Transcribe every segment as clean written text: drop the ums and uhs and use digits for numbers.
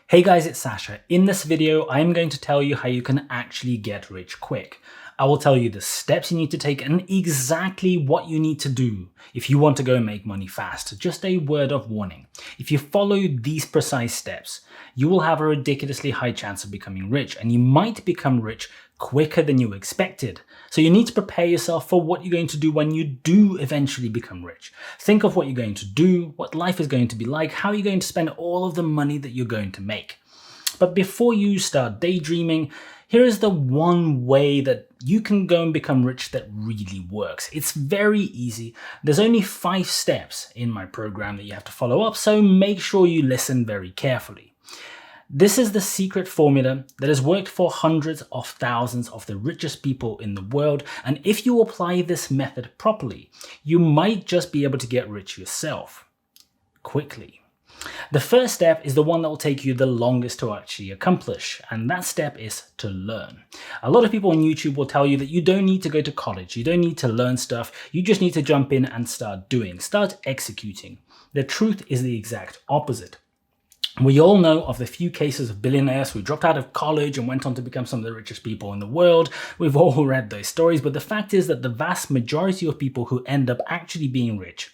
Hey guys, it's Sasha. In this video, I'm going to tell you how you can actually get rich quick. I will tell you the steps you need to take and exactly what you need to do if you want to go and make money fast. Just a word of warning. If you follow these precise steps, you will have a ridiculously high chance of becoming rich, and you might become rich quicker than you expected. So you need to prepare yourself for what you're going to do when you do eventually become rich. Think of what you're going to do, what life is going to be like, how you're going to spend all of the money that you're going to make. But before you start daydreaming, here is the one way that you can go and become rich that really works. It's very easy. There's only 5 steps in my program that you have to follow up, so make sure you listen very carefully. This is the secret formula that has worked for hundreds of thousands of the richest people in the world, and if you apply this method properly, you might just be able to get rich yourself quickly. The first step is the one that will take you the longest to actually accomplish, and that step is to learn. A lot of people on YouTube will tell you that you don't need to go to college, you don't need to learn stuff, you just need to jump in and start doing, start executing. The truth is the exact opposite. We all know of the few cases of billionaires who dropped out of college and went on to become some of the richest people in the world. We've all read those stories, but the fact is that the vast majority of people who end up actually being rich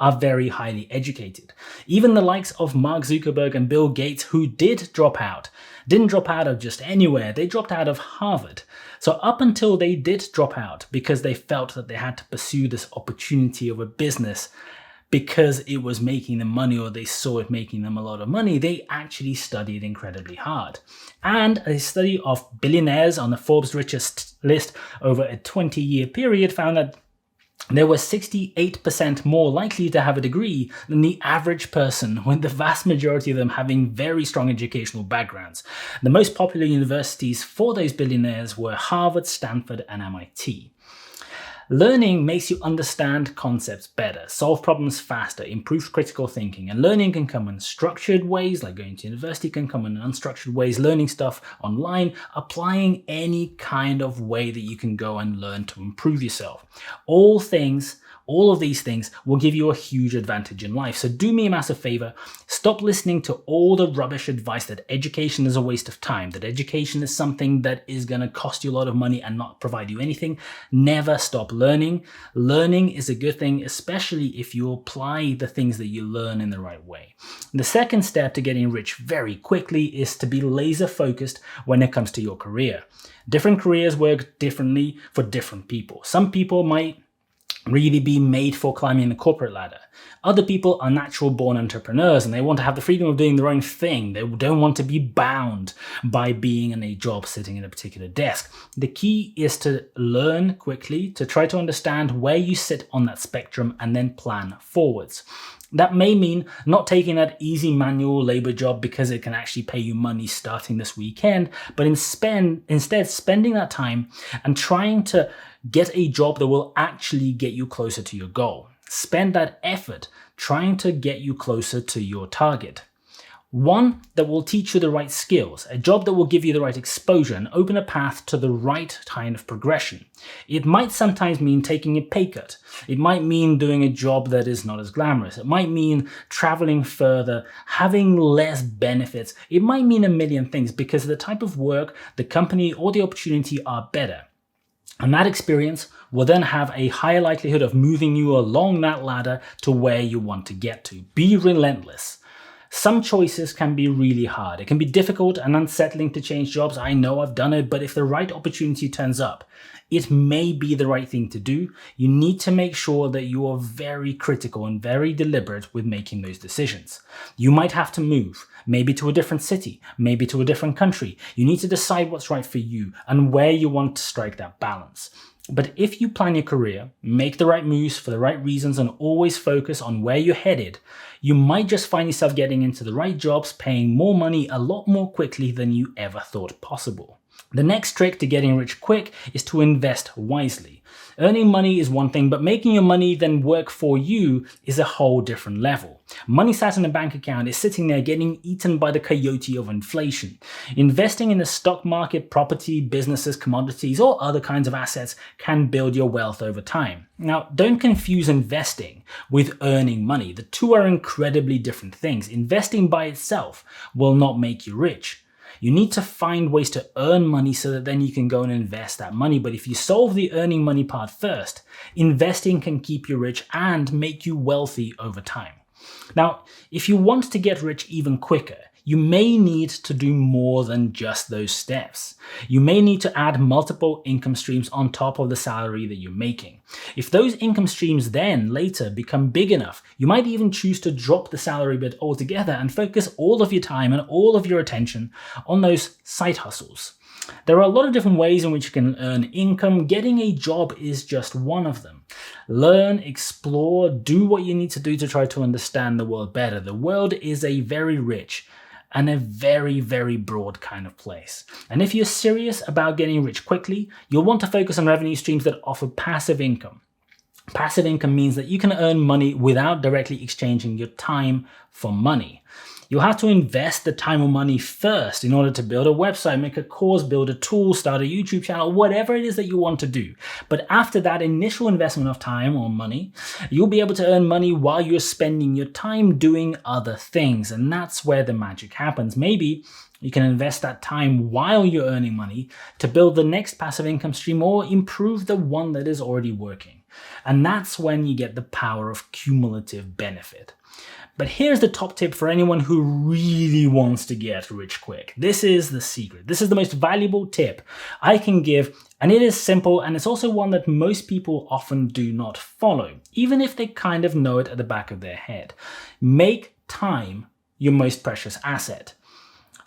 are very highly educated. Even the likes of Mark Zuckerberg and Bill Gates, who did drop out, didn't drop out of just anywhere, they dropped out of Harvard. So up until they did drop out because they felt that they had to pursue this opportunity of a business because it was making them money, or they saw it making them a lot of money, they actually studied incredibly hard. And a study of billionaires on the Forbes richest list over a 20-year period found that they were 68% more likely to have a degree than the average person, with the vast majority of them having very strong educational backgrounds. The most popular universities for those billionaires were Harvard, Stanford, and MIT. Learning makes you understand concepts better, solve problems faster, improve critical thinking, and learning can come in structured ways, like going to university, can come in unstructured ways, learning stuff online, applying any kind of way that you can go and learn to improve yourself. All of these things will give you a huge advantage in life. So do me a massive favor, stop listening to all the rubbish advice that education is a waste of time, that education is something that is going to cost you a lot of money and not provide you anything. Never stop learning. Learning is a good thing, especially if you apply the things that you learn in the right way. The second step to getting rich very quickly is to be laser focused when it comes to your career. Different careers work differently for different people. Some people might really be made for climbing the corporate ladder. Other people are natural born entrepreneurs and they want to have the freedom of doing their own thing. They don't want to be bound by being in a job sitting at a particular desk. The key is to learn quickly, to try to understand where you sit on that spectrum and then plan forwards. That may mean not taking that easy manual labor job because it can actually pay you money starting this weekend, but instead spending that time and trying to get a job that will actually get you closer to your goal. Spend that effort trying to get you closer to your target. One that will teach you the right skills, a job that will give you the right exposure and open a path to the right kind of progression. It might sometimes mean taking a pay cut. It might mean doing a job that is not as glamorous. It might mean traveling further, having less benefits. It might mean a million things because the type of work, the company, or the opportunity are better. And that experience will then have a higher likelihood of moving you along that ladder to where you want to get to. Be relentless. Some choices can be really hard. It can be difficult and unsettling to change jobs. I know, I've done it, but if the right opportunity turns up, it may be the right thing to do. You need to make sure that you are very critical and very deliberate with making those decisions. You might have to move, maybe to a different city, maybe to a different country. You need to decide what's right for you and where you want to strike that balance. But if you plan your career, make the right moves for the right reasons, and always focus on where you're headed, you might just find yourself getting into the right jobs, paying more money a lot more quickly than you ever thought possible. The next trick to getting rich quick is to invest wisely. Earning money is one thing, but making your money then work for you is a whole different level. Money sat in a bank account is sitting there getting eaten by the coyote of inflation. Investing in the stock market, property, businesses, commodities, or other kinds of assets can build your wealth over time. Now, don't confuse investing with earning money. The two are incredibly different things. Investing by itself will not make you rich. You need to find ways to earn money so that then you can go and invest that money. But if you solve the earning money part first, investing can keep you rich and make you wealthy over time. Now, if you want to get rich even quicker, you may need to do more than just those steps. You may need to add multiple income streams on top of the salary that you're making. If those income streams then later become big enough, you might even choose to drop the salary bit altogether and focus all of your time and all of your attention on those side hustles. There are a lot of different ways in which you can earn income. Getting a job is just one of them. Learn, explore, do what you need to do to try to understand the world better. The world is a very rich and a very, very broad kind of place. And if you're serious about getting rich quickly, you'll want to focus on revenue streams that offer passive income. Passive income means that you can earn money without directly exchanging your time for money. You'll have to invest the time or money first in order to build a website, make a course, build a tool, start a YouTube channel, whatever it is that you want to do. But after that initial investment of time or money, you'll be able to earn money while you're spending your time doing other things. And that's where the magic happens. Maybe you can invest that time while you're earning money to build the next passive income stream or improve the one that is already working. And that's when you get the power of cumulative benefit. But here's the top tip for anyone who really wants to get rich quick. This is the secret. This is the most valuable tip I can give, and it is simple, and it's also one that most people often do not follow, even if they kind of know it at the back of their head. Make time your most precious asset.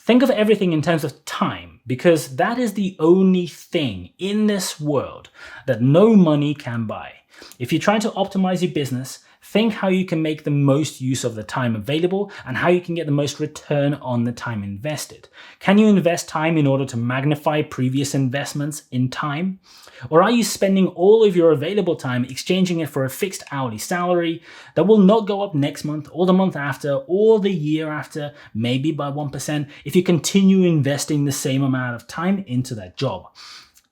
Think of everything in terms of time, because that is the only thing in this world that no money can buy. If you're trying to optimize your business, think how you can make the most use of the time available and how you can get the most return on the time invested. Can you invest time in order to magnify previous investments in time? Or are you spending all of your available time exchanging it for a fixed hourly salary that will not go up next month or the month after or the year after, maybe by 1%, if you continue investing the same amount of time into that job?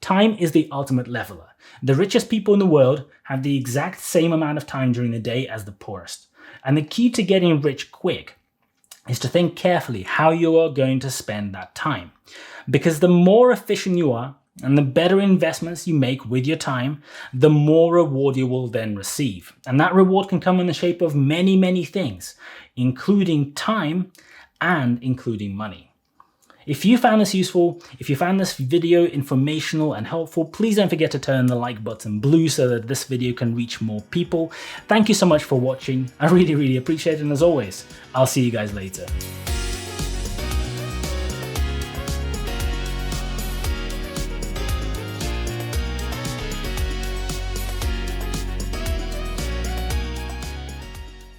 Time is the ultimate leveler. The richest people in the world have the exact same amount of time during the day as the poorest. And the key to getting rich quick is to think carefully how you are going to spend that time. Because the more efficient you are and the better investments you make with your time, the more reward you will then receive. And that reward can come in the shape of many, many things, including time and including money. If you found this useful, if you found this video informational and helpful, please don't forget to turn the like button blue so that this video can reach more people. Thank you so much for watching. I really, really appreciate it. And as always, I'll see you guys later.